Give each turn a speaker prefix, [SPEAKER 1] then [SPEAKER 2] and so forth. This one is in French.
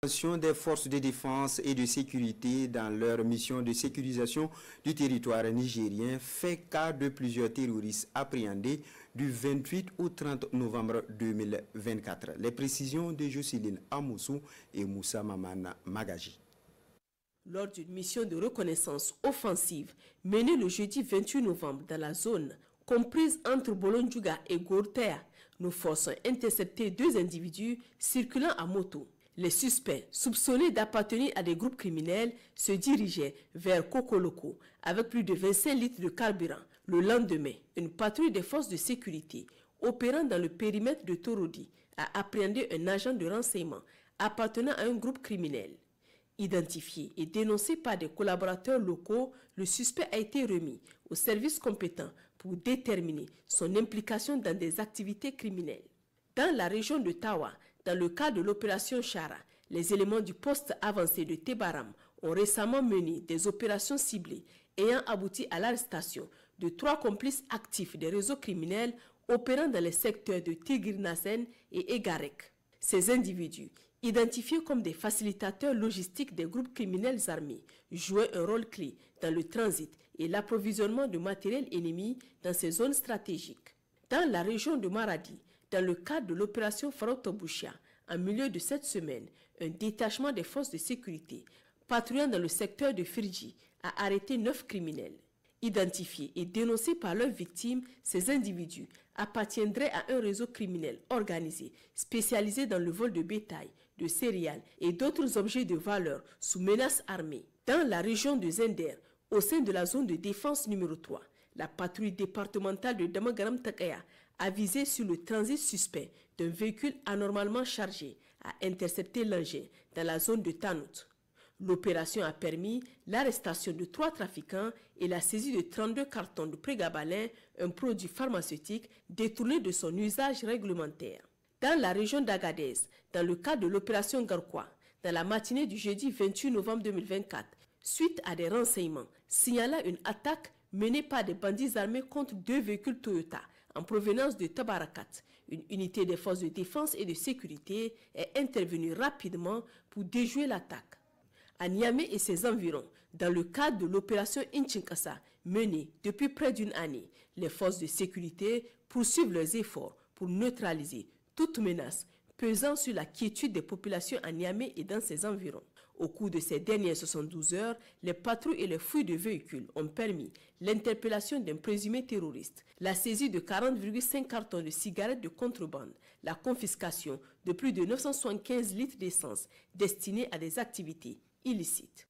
[SPEAKER 1] Des forces de défense et de sécurité dans leur mission de sécurisation du territoire nigérien fait cas de plusieurs terroristes appréhendés du 28 au 30 novembre 2024. Les précisions de Jocelyne Amoussou et Moussa Mamana Magaji.
[SPEAKER 2] Lors d'une mission de reconnaissance offensive menée le jeudi 28 novembre dans la zone comprise entre Bolondjouga et Gourtea, nos forces ont intercepté 2 individus circulant à moto. Les suspects, soupçonnés d'appartenir à des groupes criminels, se dirigeaient vers Kokoloko avec plus de 25 litres de carburant. Le lendemain, une patrouille des forces de sécurité opérant dans le périmètre de Torodi a appréhendé un agent de renseignement appartenant à un groupe criminel. Identifié et dénoncé par des collaborateurs locaux, le suspect a été remis aux services compétents pour déterminer son implication dans des activités criminelles. Dans la région de Tawa, dans le cadre de l'opération Chara, les éléments du poste avancé de Tebaram ont récemment mené des opérations ciblées ayant abouti à l'arrestation de 3 complices actifs des réseaux criminels opérant dans les secteurs de Tigirnasen et Egarek. Ces individus, identifiés comme des facilitateurs logistiques des groupes criminels armés, jouaient un rôle clé dans le transit et l'approvisionnement de matériel ennemi dans ces zones stratégiques. Dans la région de Maradi, dans le cadre de l'opération Farotoboucha, en milieu de cette semaine, un détachement des forces de sécurité patrouillant dans le secteur de Firji a arrêté 9 criminels. Identifiés et dénoncés par leurs victimes, ces individus appartiendraient à un réseau criminel organisé, spécialisé dans le vol de bétail, de céréales et d'autres objets de valeur sous menace armée. Dans la région de Zender, au sein de la zone de défense numéro 3, la patrouille départementale de Damagaram-Takaya a visé sur le transit suspect d'un véhicule anormalement chargé à intercepter l'engin dans la zone de Tanout. L'opération a permis l'arrestation de 3 trafiquants et la saisie de 32 cartons de prégabalin, un produit pharmaceutique détourné de son usage réglementaire. Dans la région d'Agadez, dans le cadre de l'opération Garkwa, dans la matinée du jeudi 28 novembre 2024, suite à des renseignements signalant une attaque menée par des bandits armés contre 2 véhicules Toyota en provenance de Tabarakat, une unité des forces de défense et de sécurité est intervenue rapidement pour déjouer l'attaque. À Niamey et ses environs, dans le cadre de l'opération Inchinkasa menée depuis près d'une année, les forces de sécurité poursuivent leurs efforts pour neutraliser toute menace pesant sur la quiétude des populations à Niamey et dans ses environs. Au cours de ces dernières 72 heures, les patrouilles et les fouilles de véhicules ont permis l'interpellation d'un présumé terroriste, la saisie de 40,5 cartons de cigarettes de contrebande, la confiscation de plus de 975 litres d'essence destinés à des activités illicites.